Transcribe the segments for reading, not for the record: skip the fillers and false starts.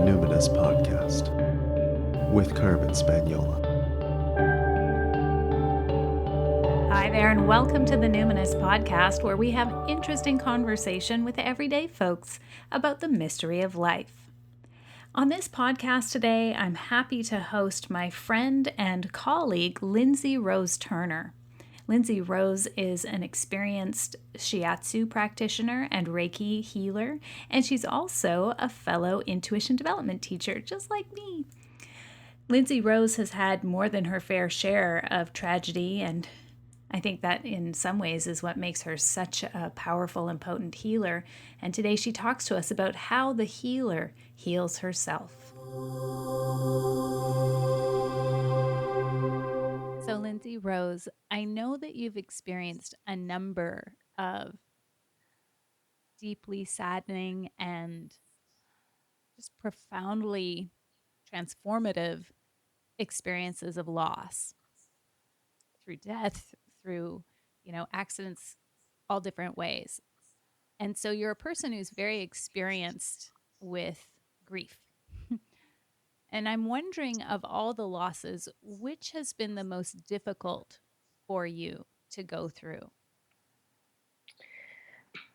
Numinous Podcast with Carmen Spagnola. Hi there, and welcome to the Numinous Podcast, where we have interesting conversation with everyday folks about the mystery of life. On this podcast today, I'm happy to host my friend and colleague, Lindsay Rose Turner. Lindsay Rose is an experienced shiatsu practitioner and Reiki healer, and she's also a fellow intuition development teacher, just like me. Lindsay Rose has had more than her fair share of tragedy, and I think that in some ways is what makes her such a powerful and potent healer. And today she talks to us about how the healer heals herself. So, Lindsay Rose, I know that you've experienced a number of deeply saddening and just profoundly transformative experiences of loss through death, through, accidents, all different ways. And so you're a person who's very experienced with grief. And I'm wondering, of all the losses, which has been the most difficult for you to go through?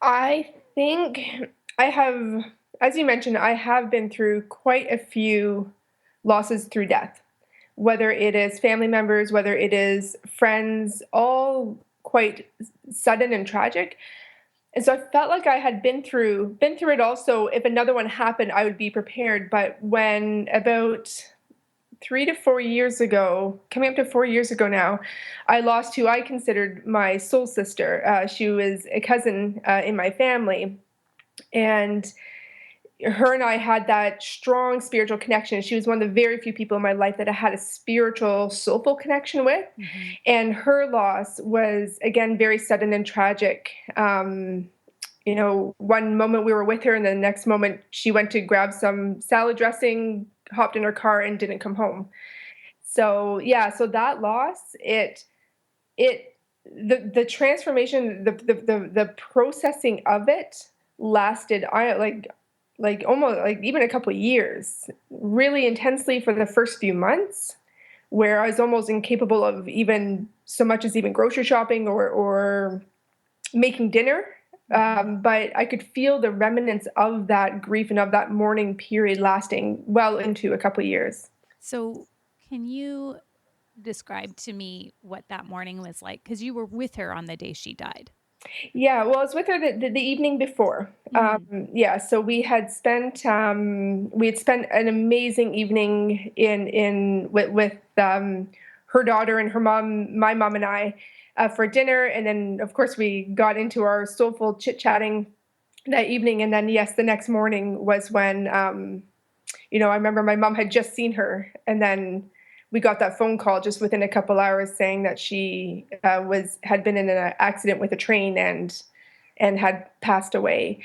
I think I have, as you mentioned, I have been through quite a few losses through death, whether it is family members, whether it is friends, all quite sudden and tragic. And so I felt like I had been through it also. If another one happened, I would be prepared. But when about 3 to 4 years ago, coming up to 4 years ago now, I lost who I considered my soul sister. She was a cousin in my family, and her and I had that strong spiritual connection. She was one of the very few people in my life that I had a spiritual, soulful connection with. Mm-hmm. And her loss was, again, very sudden and tragic. One moment we were with her, and the next moment she went to grab some salad dressing, hopped in her car, and didn't come home. So yeah, so that loss, the transformation, the processing of it lasted, I like almost like even a couple of years, really intensely for the first few months, where I was almost incapable of even so much as even grocery shopping or making dinner. But I could feel the remnants of that grief and of that mourning period lasting well into a couple of years. So, can you describe to me what that morning was like? Because you were with her on the day she died. Yeah, well, I was with her the evening before. Yeah, so we had spent an amazing evening in with her daughter and her mom, my mom and I, for dinner, and then of course we got into our soulful chit chatting that evening, and then yes, the next morning was when I remember my mom had just seen her, and then we got that phone call just within a couple hours saying that she had been in an accident with a train and had passed away.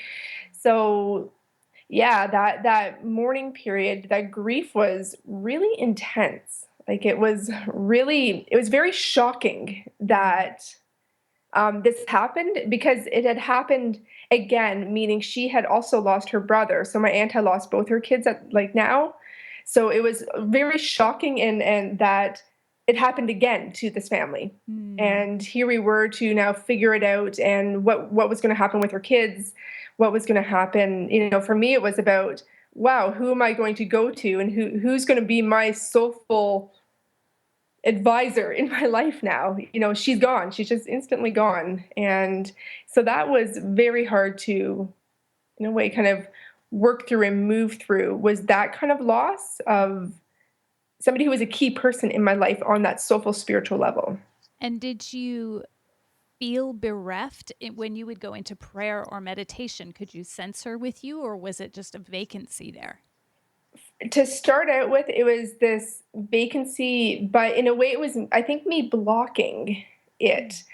So yeah, that mourning period, that grief was really intense. Like it was very shocking that this happened, because it had happened again, meaning she had also lost her brother. So my aunt had lost both her kids at like now. So it was very shocking, and that it happened again to this family. And here we were to now figure it out, and what was going to happen with her kids, what was going to happen. For me, it was about, wow, who am I going to go to, and who's going to be my soulful advisor in my life now. She's gone. She's just instantly gone. And so that was very hard to, in a way, kind of work through and move through, was that kind of loss of somebody who was a key person in my life on that soulful spiritual level. And did you feel bereft when you would go into prayer or meditation? Could you sense her with you, or was it just a vacancy there? To start out with, it was this vacancy, but in a way it was, I think, me blocking it,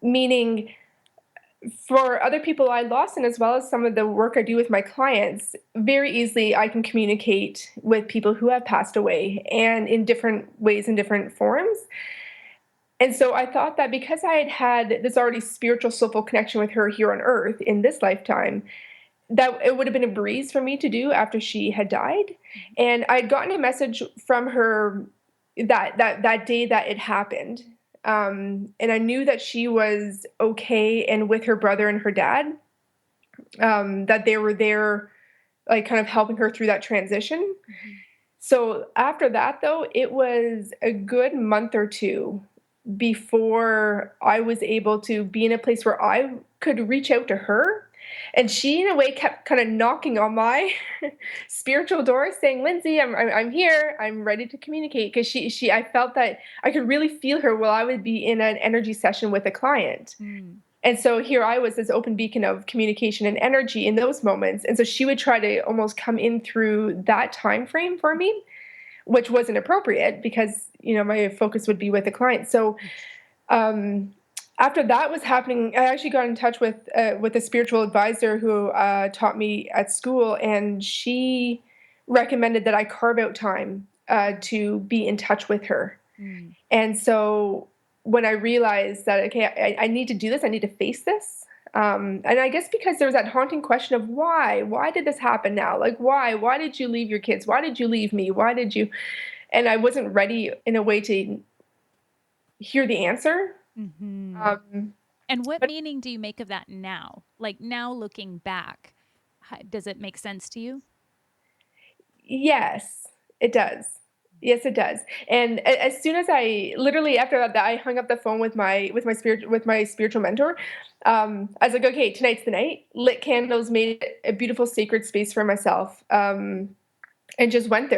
meaning for other people I lost, and as well as some of the work I do with my clients, very easily I can communicate with people who have passed away, and in different ways, in different forms. And so I thought that because I had this already spiritual, soulful connection with her here on earth in this lifetime, that it would have been a breeze for me to do after she had died. And I'd gotten a message from her that day that it happened. And I knew that she was okay and with her brother and her dad, that they were there, like kind of helping her through that transition. So after that, though, it was a good month or two before I was able to be in a place where I could reach out to her. And she, in a way, kept kind of knocking on my spiritual door, saying, "Lindsay, I'm here. I'm ready to communicate." Because I felt that I could really feel her while I would be in an energy session with a client. And so here I was, this open beacon of communication and energy in those moments. And so she would try to almost come in through that time frame for me, which wasn't appropriate because, my focus would be with the client. So after that was happening, I actually got in touch with a spiritual advisor who taught me at school, and she recommended that I carve out time to be in touch with her. And so when I realized that, okay, I need to do this, I need to face this. And I guess because there was that haunting question of why did this happen now? Like, why did you leave your kids? Why did you leave me? Why did you? And I wasn't ready in a way to hear the answer. And what meaning do you make of that now? Like now looking back, does it make sense to you? Yes, it does. Yes, it does. And as soon as I literally after that, I hung up the phone with my spiritual mentor. I was like, okay, tonight's the night. Lit candles, made a beautiful sacred space for myself. And just went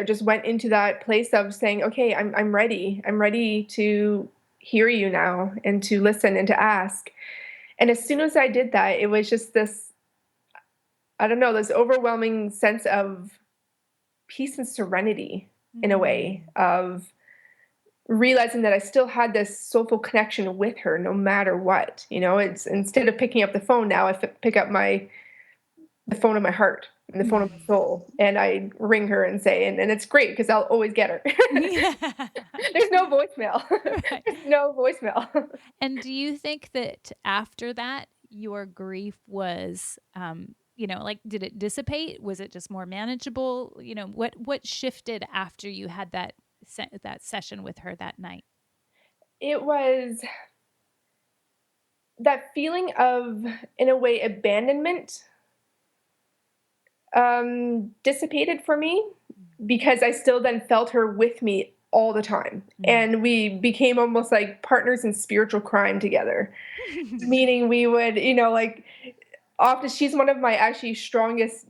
into that place of saying, okay, I'm ready. I'm ready to hear you now and to listen and to ask. And as soon as I did that, it was just this, I don't know, this overwhelming sense of peace and serenity in a way of realizing that I still had this soulful connection with her no matter what. It's instead of picking up the phone now, I pick up the phone of my heart and the phone of my soul, and I ring her and say, and it's great because I'll always get her. There's no voicemail. Right. There's no voicemail. And do you think that after that, your grief was, like, did it dissipate? Was it just more manageable? What shifted after you had that session with her that night? It was that feeling of, in a way, abandonment dissipated for me because I still then felt her with me all the time. And we became almost like partners in spiritual crime together. Meaning we would, like often she's one of my actually strongest,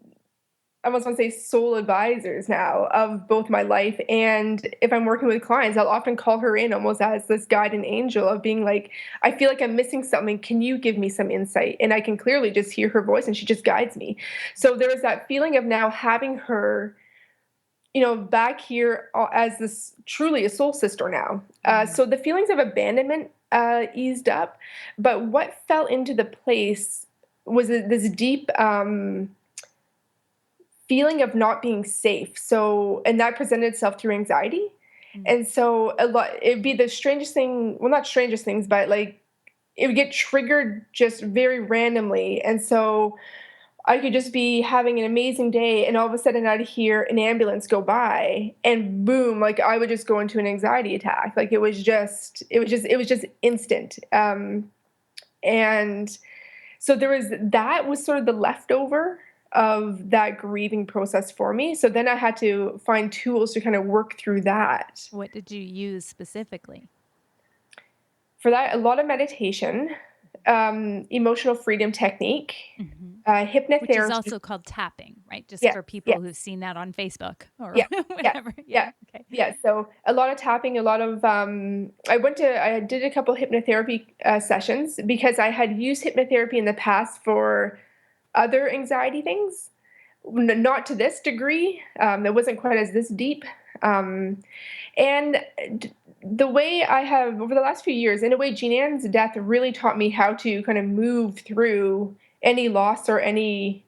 I almost want to say soul advisors now of both my life. And if I'm working with clients, I'll often call her in almost as this guardian angel of being like, I feel like I'm missing something. Can you give me some insight? And I can clearly just hear her voice and she just guides me. So there is that feeling of now having her, back here as this truly a soul sister now. So the feelings of abandonment eased up. But what fell into the place was this deep, feeling of not being safe. So, and that presented itself through anxiety. And so it'd be the strangest thing, well, not strangest things, but like it would get triggered just very randomly. And so I could just be having an amazing day and all of a sudden I'd hear an ambulance go by and boom, like I would just go into an anxiety attack. Like it was just instant. And so that was sort of the leftover of that grieving process for me. So then I had to find tools to kind of work through that. What did you use specifically? For that, a lot of meditation, emotional freedom technique, hypnotherapy. Which is also called tapping, right? Just for people who've seen that on Facebook or whatever. Okay. Yeah. So a lot of tapping, a lot of, I did a couple hypnotherapy sessions because I had used hypnotherapy in the past for other anxiety things, not to this degree. It wasn't quite as this deep. And the way I have over the last few years, in a way, Jean Ann's death really taught me how to kind of move through any loss or any,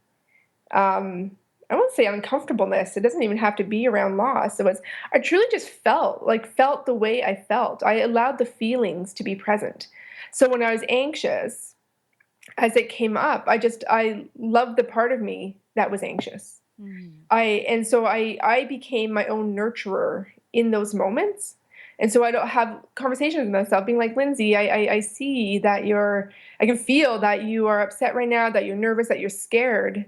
I won't say uncomfortableness. It doesn't even have to be around loss. I truly just felt the way I felt. I allowed the feelings to be present. So when I was anxious, as it came up, I loved the part of me that was anxious. Mm. I became my own nurturer in those moments. And so I don't have conversations with myself being like, Lindsay, I see that I can feel that you are upset right now, that you're nervous, that you're scared,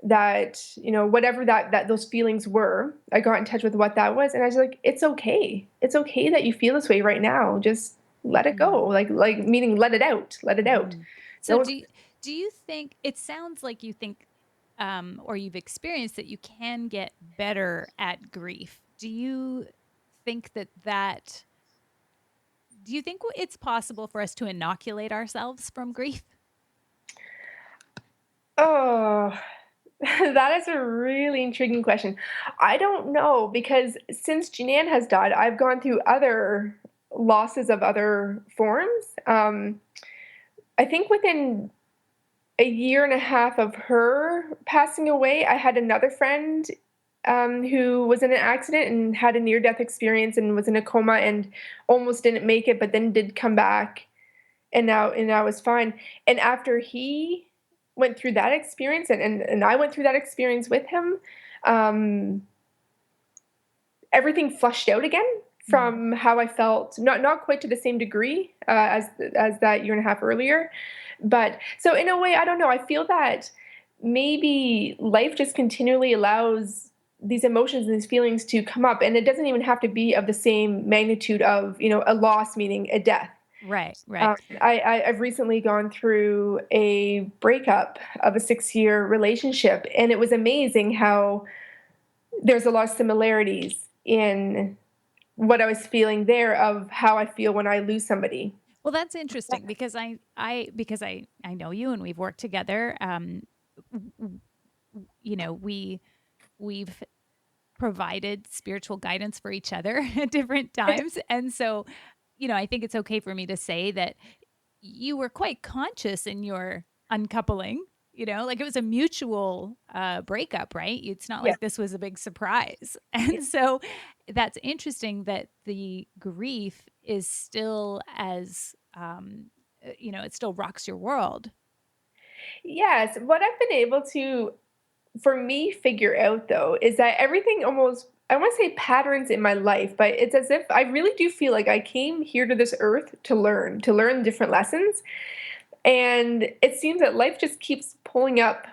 that, whatever that those feelings were. I got in touch with what that was. And I was like, it's okay. It's okay that you feel this way right now. Just let it go. Mm. Like meaning let it out, let it out. Mhm. So No one's do you think it sounds like you think or you've experienced that you can get better at grief? Think that do you think it's possible for us to inoculate ourselves from grief? Oh, that is a really intriguing question. I don't know because since Janine has died, I've gone through other losses of other forms. I think within a year and a half of her passing away, I had another friend who was in an accident and had a near death experience and was in a coma and almost didn't make it, but then did come back and now is fine. And after he went through that experience and I went through that experience with him, um, everything flushed out again Mm. from how I felt, not quite to the same degree as that year and a half earlier. But so in a way, I don't know. I feel that maybe life just continually allows these emotions and these feelings to come up, and it doesn't even have to be of the same magnitude of a loss, meaning a death. Right, right. I've recently gone through a breakup of a 6-year relationship, and it was amazing how there's a lot of similarities in what I was feeling there of how I feel when I lose somebody. Well, that's interesting because I know you and we've worked together. You know, we've provided spiritual guidance for each other at different times. And so, I think it's okay for me to say that you were quite conscious in your uncoupling, like it was a mutual breakup, right? It's not Yeah, like this was a big surprise. yeah. And so that's interesting that the grief is still it still rocks your world. Yes, what I've been able to, for me, figure out though, is that everything almost, I want to say patterns in my life, but it's as if I really do feel like I came here to this earth to learn different lessons. And it seems that life just keeps pulling up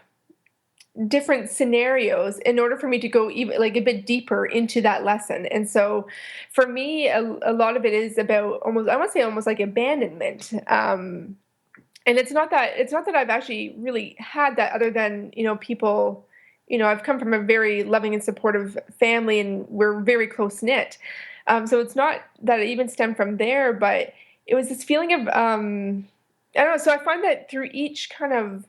different scenarios in order for me to go even like a bit deeper into that lesson. And so for me, a lot of it is about almost, I want to say almost like abandonment. And it's not that I've actually really had that other than, people, I've come from a very loving and supportive family and we're very close knit. So it's not that it even stemmed from there, but it was this feeling of, I don't know. So I find that through each kind of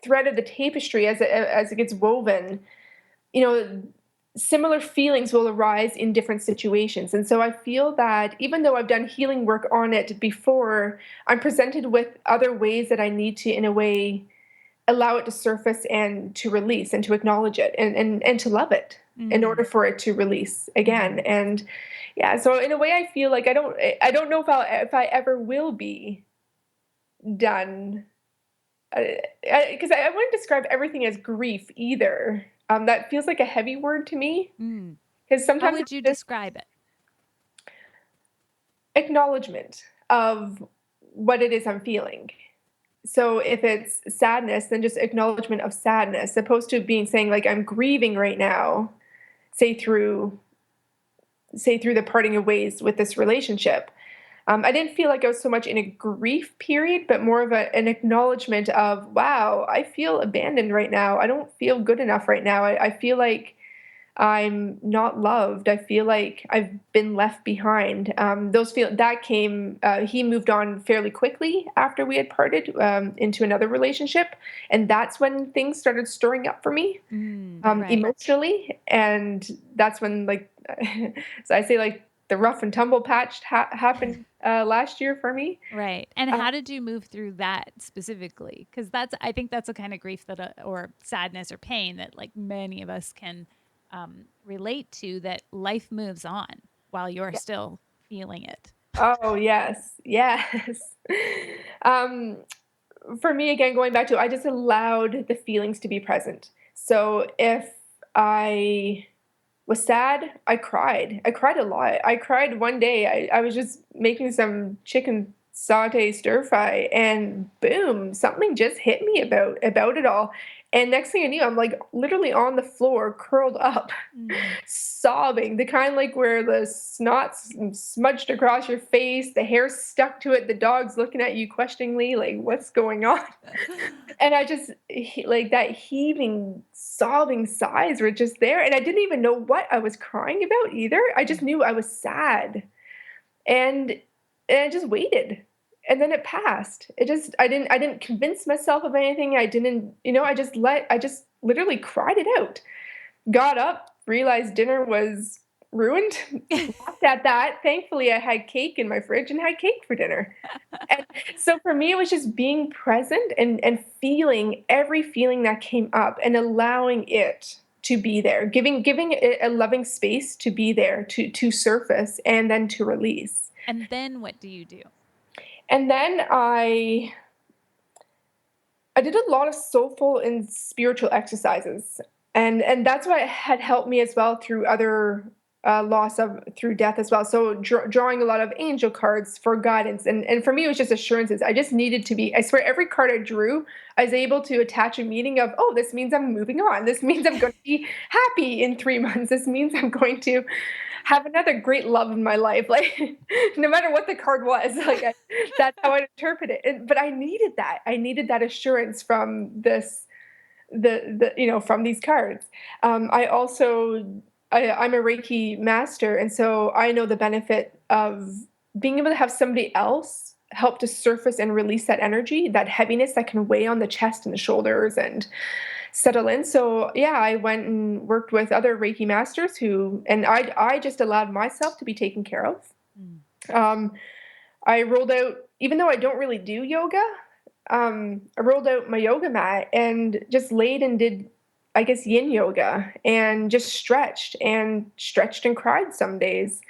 thread of the tapestry as it gets woven, you know, similar feelings will arise in different situations. And so I feel that even though I've done healing work on it before, I'm presented with other ways that I need to, in a way, allow it to surface and to release and to acknowledge it and to love it in Mm. order for it to release again. Mhm. And yeah, so in a way, I feel like I don't know if I ever will be done because I wouldn't describe everything as grief either. That feels like a heavy word to me Mm. because How sometimes would it's you just describe it? acknowledgement of what it is I'm feeling. So if it's sadness, then just acknowledgement of sadness, opposed to being saying like I'm grieving right now, say through the parting of ways with this relationship. I didn't feel like I was so much in a grief period, but more of an acknowledgement of, wow, I feel abandoned right now. I don't feel good enough right now. I feel like I'm not loved. I feel like I've been left behind. Those feel that came. He moved on fairly quickly after we had parted into another relationship, and that's when things started stirring up for me Right. emotionally, and that's when like so I say like the rough and tumble patch happened last year for me. Right. And Uh, how did you move through that specifically? Because I think that's a kind of grief that, or sadness or pain that like many of us can relate to, that life moves on while you're yeah. still feeling it. Oh, yes. Yes. Um, for me, again, going back to I just allowed the feelings to be present. So if I was sad, I cried. I cried a lot. I cried one day. I was just making some chicken saute stir fry and boom, something just hit me about it all. And next thing I knew, I'm like literally on the floor, curled up, Mm. sobbing, the kind like where the snot's smudged across your face, the hair stuck to it, the dog's looking at you questioningly, like, what's going on? And I just like that heaving, sobbing sighs were just there. And I didn't even know what I was crying about either. I just knew I was sad. And and I just waited. And then it passed. I didn't convince myself of anything. I didn't, I just literally cried it out. Got up, realized dinner was ruined, laughed at that. Thankfully, I had cake in my fridge and had cake for dinner. And so for me, it was just being present and feeling every feeling that came up and allowing it to be there, giving it a loving space to be there, to surface and then to release. And then what do you do? And then I did a lot of soulful and spiritual exercises, and that's what had helped me as well through other loss of through death as well. So drawing a lot of angel cards for guidance, and for me it was just assurances. I just needed to be. I swear every card I drew, I was able to attach a meaning of. Oh, this means I'm moving on. This means I'm going to be happy in 3 months. This means I'm going to have another great love in my life. Like no matter what the card was, that's how I interpret it. But I needed that. I needed that assurance from this, from these cards. I also, I'm a Reiki master, and so I know the benefit of being able to have somebody else help to surface and release that energy, that heaviness that can weigh on the chest and the shoulders and settle in. So yeah, I went and worked with other Reiki masters and I just allowed myself to be taken care of. Mm. Um, I rolled out, even though I don't really do yoga, I rolled out my yoga mat and just laid and did, I guess, yin yoga and just stretched and cried some days,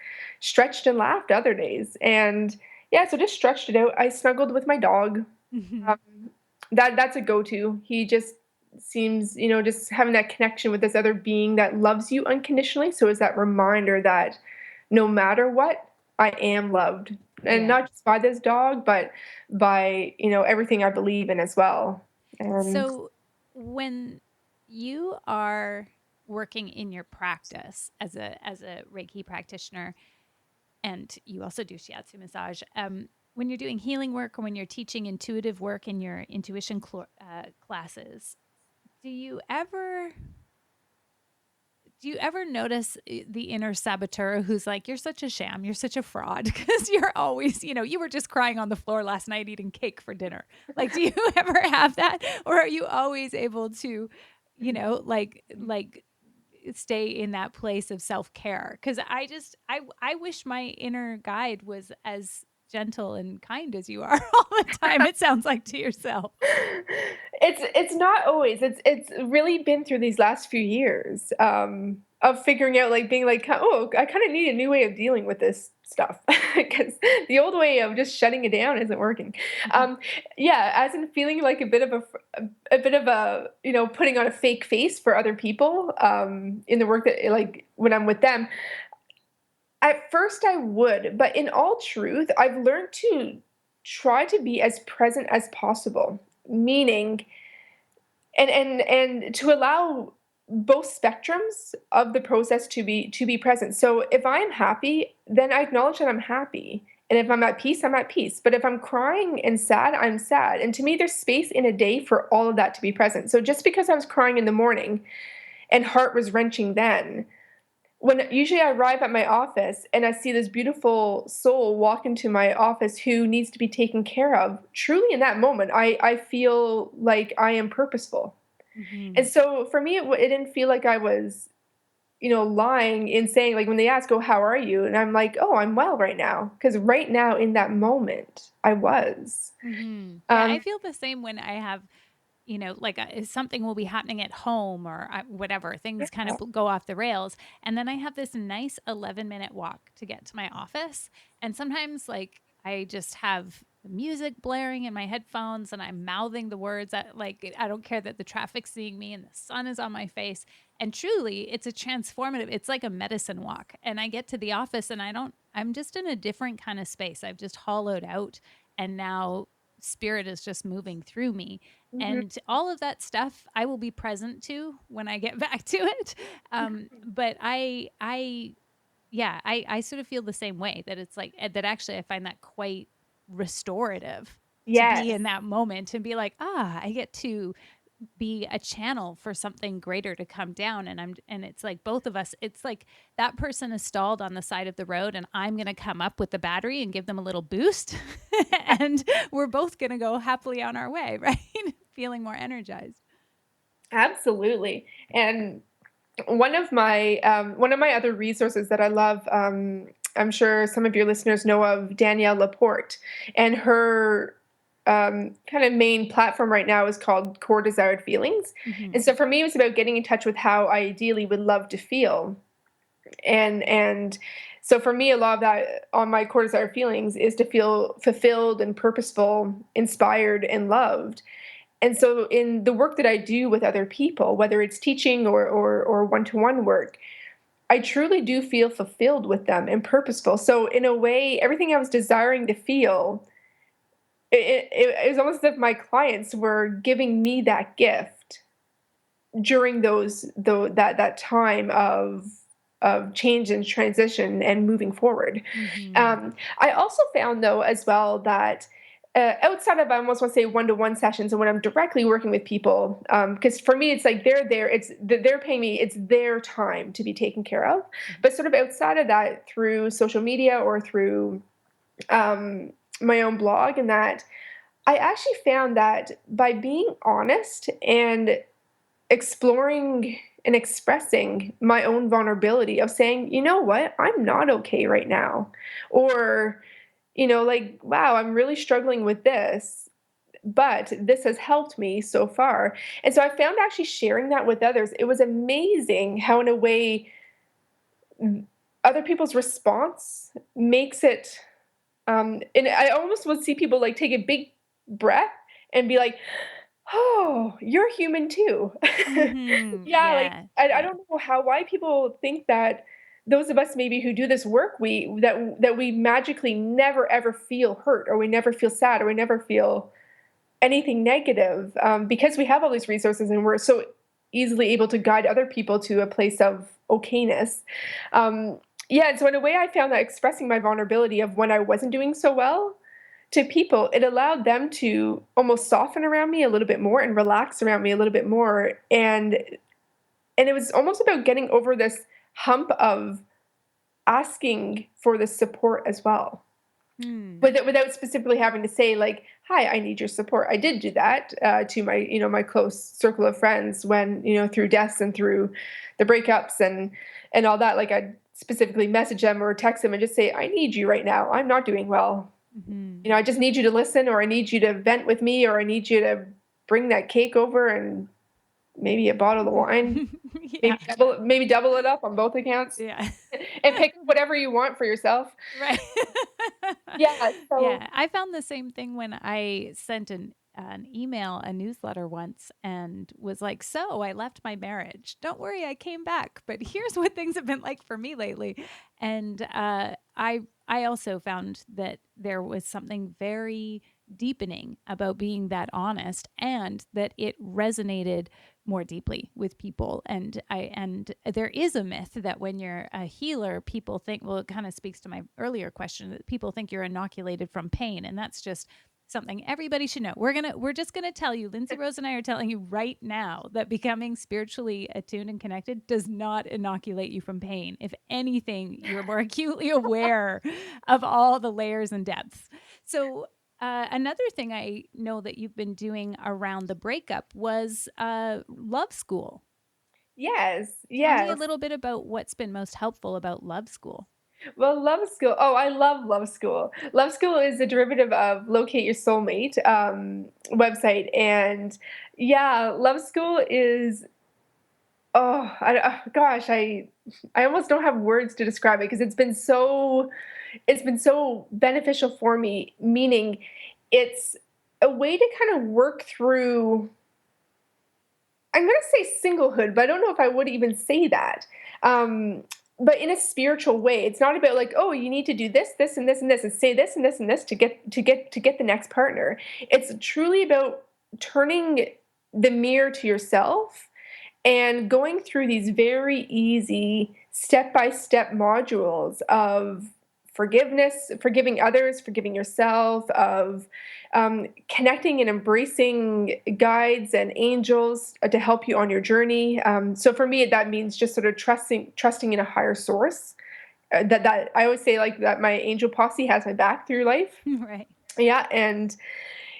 stretched and laughed other days. And yeah, so just stretched it out. I snuggled with my dog. Mhm. Um, that's a go-to. He just seems, just having that connection with this other being that loves you unconditionally. So is that reminder that no matter what, I am loved. And Yeah. not just by this dog, but by, everything I believe in as well. And So when you are working in your practice as a Reiki practitioner, and you also do shiatsu massage, when you're doing healing work or when you're teaching intuitive work in your intuition classes, do you ever notice the inner saboteur who's like, you're such a sham, you're such a fraud because you're always, you were just crying on the floor last night eating cake for dinner. Like, do you ever have that? Or are you always able to, like stay in that place of self-care? Because I wish my inner guide was as gentle and kind as you are all the time, it sounds like, to yourself. it's not always. It's really been through these last few years of figuring out, like being like, oh, I kind of need a new way of dealing with this stuff because the old way of just shutting it down isn't working. Mhm. Um, yeah, as in feeling like a bit of a putting on a fake face for other people in the work that like when I'm with them. At first, I would, but in all truth, I've learned to try to be as present as possible. Meaning, and to allow both spectrums of the process to be present. So if I'm happy, then I acknowledge that I'm happy. And if I'm at peace, I'm at peace. But if I'm crying and sad, I'm sad. And to me, there's space in a day for all of that to be present. So just because I was crying in the morning and heart was wrenching then, when usually I arrive at my office and I see this beautiful soul walk into my office who needs to be taken care of, truly in that moment, I feel like I am purposeful. And Mhm. so for me, it didn't feel like I was, lying in saying, like when they ask, oh, how are you? And I'm like, oh, I'm well right now. Because right now in that moment, I was. Mhm. Yeah, I Um, feel the same when I have, like something will be happening at home or whatever, things kind Yeah. of go off the rails. And then I have this nice 11-minute walk to get to my office. And sometimes like I just have music blaring in my headphones and I'm mouthing the words that, like, I don't care that the traffic's seeing me and the sun is on my face. And truly, it's a transformative, it's like a medicine walk. And I get to the office and I'm just in a different kind of space. I've just hollowed out and now spirit is just moving through me. Mhm. And all of that stuff I will be present to when I get back to it. But I sort of feel the same way, that it's like that actually I find that quite restorative to be Yes. in that moment and be like, I get to be a channel for something greater to come down. And it's like both of us, it's like that person is stalled on the side of the road and I'm going to come up with the battery and give them a little boost and we're both going to go happily on our way, right? Feeling more energized. Absolutely. And one of my other resources that I love, I'm sure some of your listeners know of Danielle Laporte, and her kind of main platform right now is called Core Desired Feelings. Mm-hmm. And so for me, it was about getting in touch with how I ideally would love to feel. And so for me, a lot of that on my core desired feelings is to feel fulfilled and purposeful, inspired and loved. And so in the work that I do with other people, whether it's teaching or one-to-one work, I truly do feel fulfilled with them and purposeful. So in a way, everything I was desiring to feel, it was almost as if my clients were giving me that gift during that time of change and transition and moving forward. Mm-hmm. I also found though as well that outside of, I almost want to say, one-to-one sessions and when I'm directly working with people, because for me it's like they're there, they're paying me, it's their time to be taken care of. But sort of outside of that, through social media or through my own blog, and that I actually found that by being honest and exploring and expressing my own vulnerability of saying, you know what, I'm not okay right now. Or, like, wow, I'm really struggling with this, but this has helped me so far. And so I found actually sharing that with others, it was amazing how, in a way, other people's response makes it, and I almost would see people like take a big breath and be like, oh, you're human too. Mm-hmm. Yeah, like Yeah. I Yeah. don't know why people think that those of us maybe who do this work, we magically never ever feel hurt, or we never feel sad, or we never feel anything negative, because we have all these resources and we're so easily able to guide other people to a place of okayness. Um, yeah, and so in a way, I found that expressing my vulnerability of when I wasn't doing so well to people, it allowed them to almost soften around me a little bit more and relax around me a little bit more. And it was almost about getting over this hump of asking for the support as well, Hmm. without specifically having to say like, "Hi, I need your support." I did do that to my my close circle of friends when, through deaths and through the breakups and all that. Like, I'd specifically message them or text them and just say, "I need you right now. I'm not doing well. Mm-hmm. I just need you to listen, or I need you to vent with me, or I need you to bring that cake over and maybe a bottle of wine. Yeah. Maybe double it up on both accounts, Yeah. and pick whatever you want for yourself." Right. Yeah. So Yeah, I found the same thing when I sent an email, a newsletter once, and was like, "So I left my marriage. Don't worry, I came back. But here's what things have been like for me lately." And I also found that there was something very deepening about being that honest, and that it resonated more deeply with people. And there is a myth that when you're a healer, people think, well, it kind of speaks to my earlier question, that people think you're inoculated from pain, and that's just something everybody should know. We're just gonna tell you, Lindsay Rose and I are telling you right now, that becoming spiritually attuned and connected does not inoculate you from pain. If anything, you're more acutely aware of all the layers and depths. So another thing I know that you've been doing around the breakup was love school. yes, Tell me a yes. little bit about what's been most helpful about love school. Well, Love School. Oh, I love Love School. Love School is a derivative of Locate Your Soulmate website, and yeah, Love School is. Oh, gosh, I almost don't have words to describe it because it's been so beneficial for me. Meaning, it's a way to kind of work through. I'm gonna say singlehood, but I don't know if I would even say that. Um, but in a spiritual way, it's not about like, oh, you need to do this, this, and this, and this, and say this and this and this to get the next partner. It's truly about turning the mirror to yourself and going through these very easy step by step modules of forgiveness, forgiving others, forgiving yourself, of connecting and embracing guides and angels to help you on your journey. So for me, that means just sort of trusting in a higher source. That I always say like that my angel posse has my back through life. Right. Yeah, and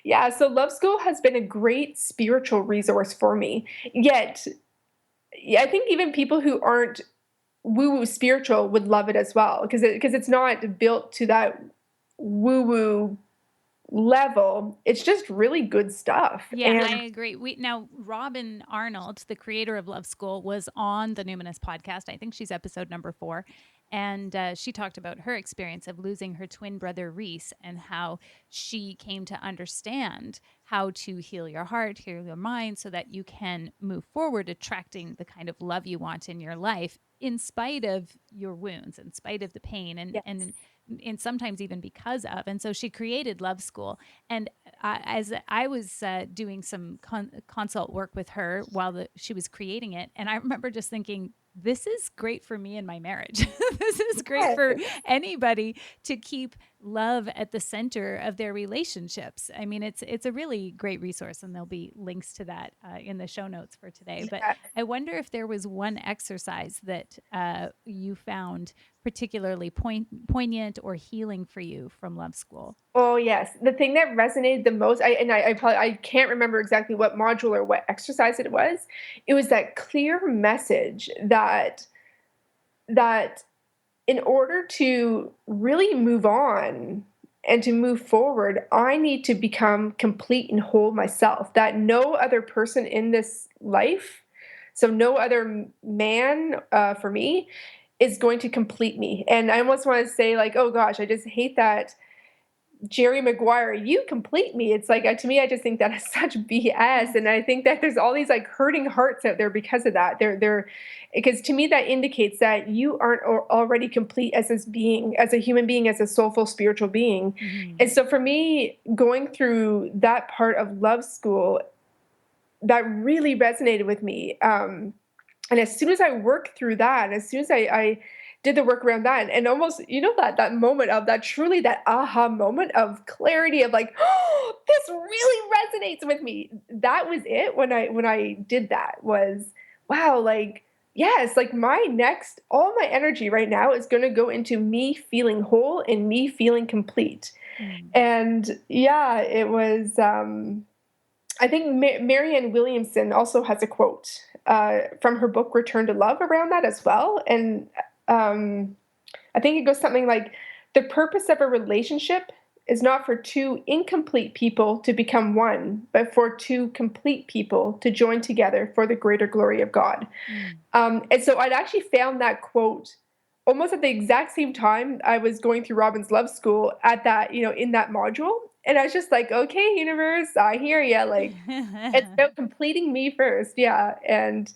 yeah, so Love School has been a great spiritual resource for me. Yet yeah, I think even people who aren't woo woo spiritual would love it as well because it's not built to that woo woo level. It's just really good stuff. Yeah, I And agree. We now Robin Arnold, the creator of Love School, was on the Numinous podcast. I think she's episode number 4, and she talked about her experience of losing her twin brother Reese and how she came to understand how to heal your heart, heal your mind, so that you can move forward, attracting the kind of love you want in your life, in spite of your wounds, in spite of the pain, yes. and sometimes even because of. And so she created Love School, and as I was doing some consult work with her while she was creating it, and I remember just thinking, this is great for me and my marriage. This is great for Yes. anybody to keep love at the center of their relationships. I mean, it's a really great resource, and there'll be links to that in the show notes for today. But Yes. I wonder if there was one exercise that you found particularly poignant or healing for you from Love School. Oh yes. The thing that resonated the most, I probably I can't remember exactly what module or what exercise it was. It was that clear message that in order to really move on and to move forward, I need to become complete and whole myself. That no other person in this life, so no other man for me, is going to complete me. And I almost want to say, like, oh gosh, I just hate that Jerry Maguire, you complete me. It's like to me, I just think that is such BS, and I think that there's all these like hurting hearts out there because of that. They're because to me that indicates that you aren't already complete as this being, as a human being, as a soulful spiritual being. Mm-hmm. And so for me, going through that part of Love School, that really resonated with me. And as soon as I worked through that, as soon as I did the work around that, and almost, that moment of that truly that aha moment of clarity of like, oh, this really resonates with me. That was it when I did that was wow, like yes, like all my energy right now is going to go into me feeling whole and me feeling complete. Mm. And yeah, it was I think Marianne Williamson also has a quote from her book Return to Love around that as well. And I think it goes something like the purpose of a relationship is not for two incomplete people to become one, but for two complete people to join together for the greater glory of God. Mm. And so I'd actually found that quote almost at the exact same time I was going through Robin's Love School at that, in that module. And I was just like, okay, universe, I hear you. Like, it's about completing me first. Yeah. And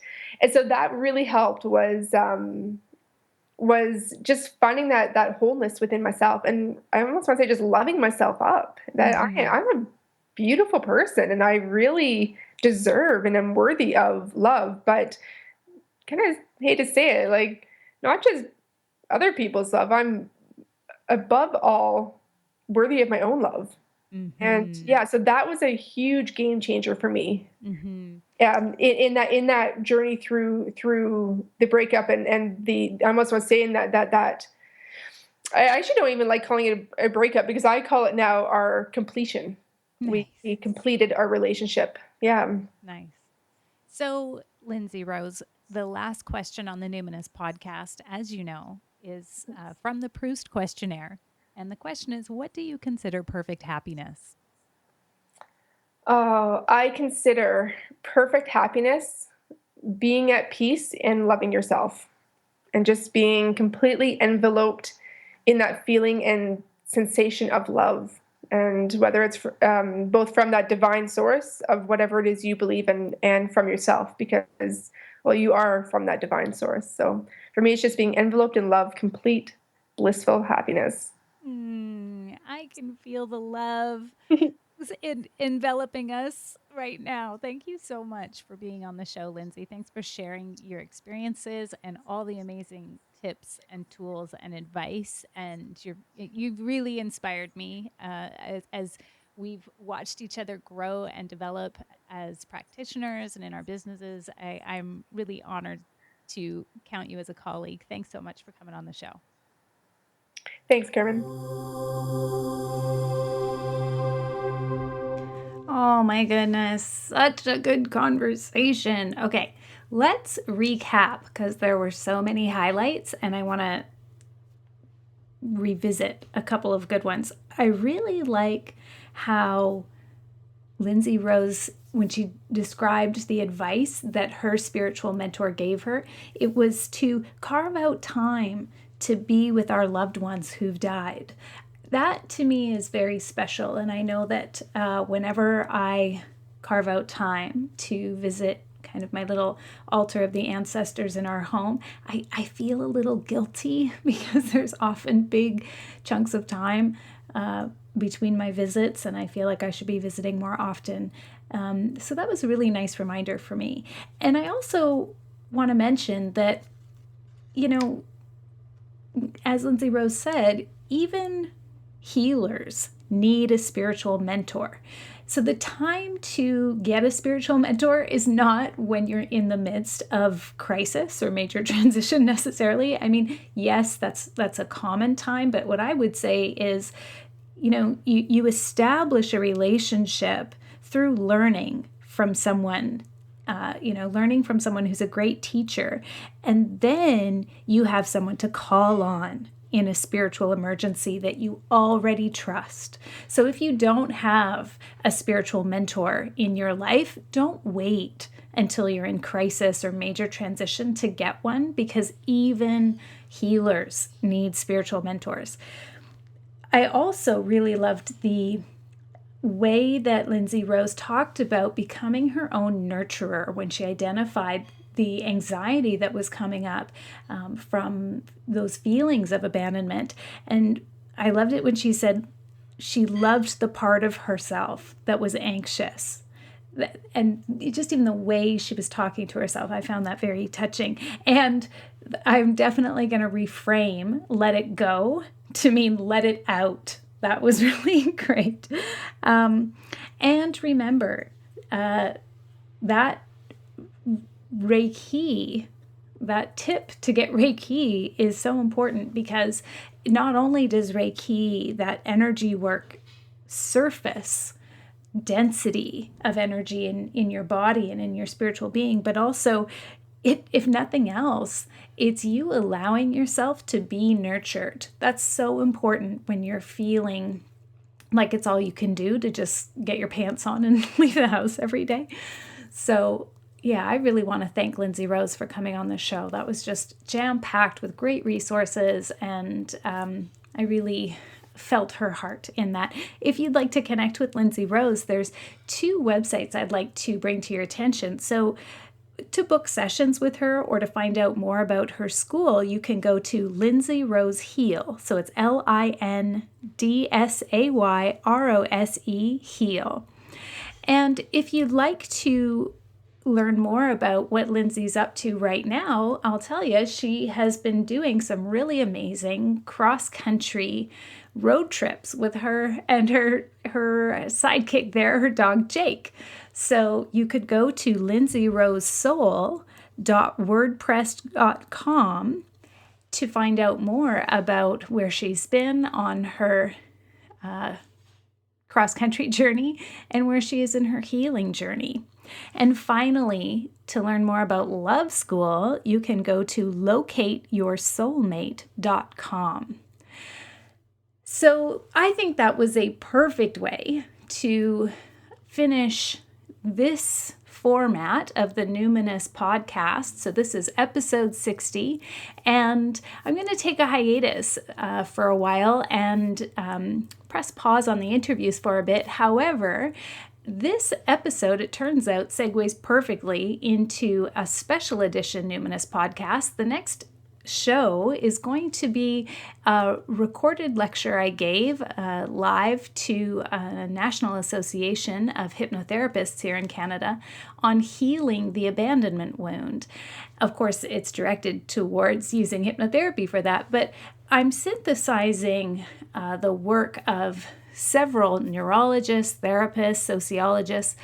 so that really helped was just finding that wholeness within myself. And I almost want to say just loving myself up. That Mhm. I'm a beautiful person and I really deserve and am worthy of love. But kind of hate to say it, like not just other people's love. I'm above all worthy of my own love. And Mhm. yeah, so that was a huge game changer for me. Mhm. In that journey through the breakup and the I almost was saying that I actually don't even like calling it a breakup because I call it now our completion. Nice. We completed our relationship. Yeah. Nice. So, Lindsay Rose, the last question on the Numinous podcast, as you know, is from the Proust questionnaire. And the question is, what do you consider perfect happiness? Oh, I consider perfect happiness being at peace and loving yourself and just being completely enveloped in that feeling and sensation of love. And whether it's both from that divine source of whatever it is you believe in and from yourself, because, well, you are from that divine source. So for me, it's just being enveloped in love, complete, blissful happiness. I can feel the love enveloping us right now. Thank you so much for being on the show, Lindsay. Thanks for sharing your experiences and all the amazing tips and tools and advice. And you've really inspired me as we've watched each other grow and develop as practitioners and in our businesses. I'm really honored to count you as a colleague. Thanks so much for coming on the show. Thanks, Carmen. Oh my goodness, such a good conversation. Okay, let's recap because there were so many highlights and I want to revisit a couple of good ones. I really like how Lindsay Rose, when she described the advice that her spiritual mentor gave her, it was to carve out time to be with our loved ones who've died. That to me is very special. And I know that whenever I carve out time to visit kind of my little altar of the ancestors in our home, I feel a little guilty because there's often big chunks of time between my visits, and I feel like I should be visiting more often. So that was a really nice reminder for me. And I also want to mention that, you know, as Lindsay Rose said, even healers need a spiritual mentor. So the time to get a spiritual mentor is not when you're in the midst of crisis or major transition necessarily. I mean, yes, that's a common time, but what I would say is, you know, you establish a relationship through learning from someone, learning from someone who's a great teacher, and then you have someone to call on in a spiritual emergency that you already trust. So if you don't have a spiritual mentor in your life, don't wait until you're in crisis or major transition to get one, because even healers need spiritual mentors. I also really loved the way that Lindsay Rose talked about becoming her own nurturer when she identified the anxiety that was coming up from those feelings of abandonment. And I loved it when she said she loved the part of herself that was anxious. And just even the way she was talking to herself, I found that very touching. And I'm definitely going to reframe let it go to mean let it out. That was really great. And remember that Reiki, that tip to get Reiki is so important, because not only does Reiki, that energy work, surface density of energy in your body and in your spiritual being, but also, if nothing else, it's you allowing yourself to be nurtured. That's so important when you're feeling like it's all you can do to just get your pants on and leave the house every day. So yeah, I really want to thank Lindsay Rose for coming on the show. That was just jam-packed with great resources, and I really felt her heart in that. If you'd like to connect with Lindsay Rose, there's 2 websites I'd like to bring to your attention. So to book sessions with her or to find out more about her school, you can go to Lindsay Rose Heal. So it's LINDSAYROSE Heal. And if you'd like to learn more about what Lindsay's up to right now, I'll tell you, she has been doing some really amazing cross-country road trips with her and her sidekick there, her dog Jake. So you could go to lindsayrosesoul.wordpress.com to find out more about where she's been on her cross-country journey and where she is in her healing journey. And finally, to learn more about Love School, you can go to locateyoursoulmate.com. So I think that was a perfect way to finish this format of the Numinous podcast. So this is episode 60, and I'm going to take a hiatus for a while and press pause on the interviews for a bit. However, this episode, it turns out, segues perfectly into a special edition Numinous podcast. The next show is going to be a recorded lecture I gave live to a National Association of Hypnotherapists here in Canada on healing the abandonment wound. Of course, it's directed towards using hypnotherapy for that, but I'm synthesizing the work of several neurologists, therapists, sociologists,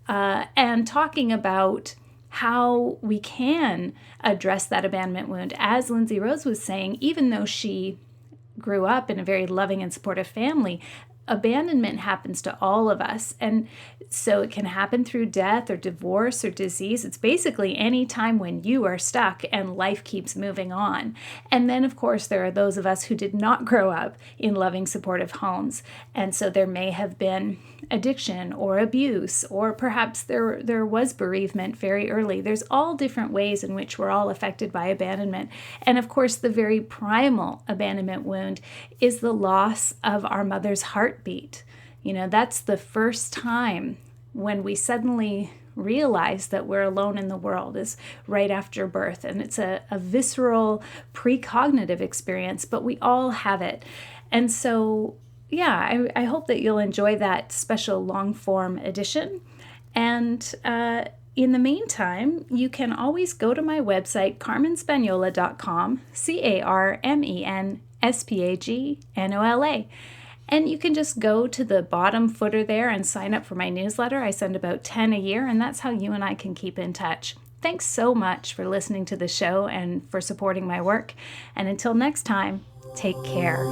and talking about how we can address that abandonment wound. As Lindsay Rose was saying, even though she grew up in a very loving and supportive family, abandonment happens to all of us. And so it can happen through death or divorce or disease. It's basically any time when you are stuck and life keeps moving on. And then, of course, there are those of us who did not grow up in loving, supportive homes. And so there may have been addiction or abuse, or perhaps there was bereavement very early. There's all different ways in which we're all affected by abandonment. And of course, the very primal abandonment wound is the loss of our mother's heartbeat. You know, that's the first time when we suddenly realize that we're alone in the world, is right after birth. And it's a visceral precognitive experience, but we all have it. And so yeah, I hope that you'll enjoy that special long form edition. And in the meantime, you can always go to my website, carmenspagnola.com, CarmenSpagnola. And you can just go to the bottom footer there and sign up for my newsletter. I send about 10 a year, and that's how you and I can keep in touch. Thanks so much for listening to the show and for supporting my work. And until next time, take care.